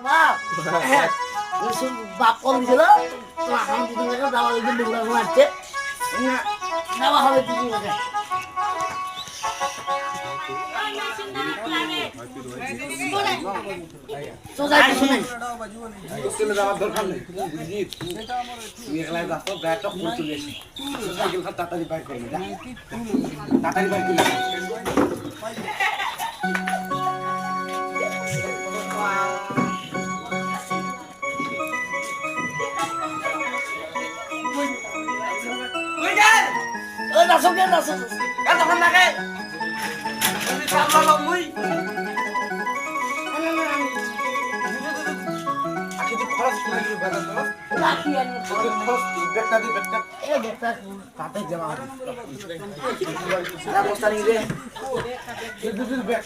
বাপ বাপ কল দিছিল তো এখন দুদিন টাকা দেওয়া ওই দিন দুপুরে ঘুমাচ্ছে দেওয়া হবে দুদিন টাকা সোজা কিছু নেই যাওয়ার দরকার নেই ব্যাগটা ফুল চলে এসে তাড়াতাড়ি বাইর করবে তাড়াতাড়ি বাইর করবে Dasoknya dasok. Kan tekan lagi. Ini sama lo mui. Aku di kelas lagi badan kelas. Latihan Kelas back tadi back. Bekta. Kata jamaah. Ada poster ini deh. Itu back.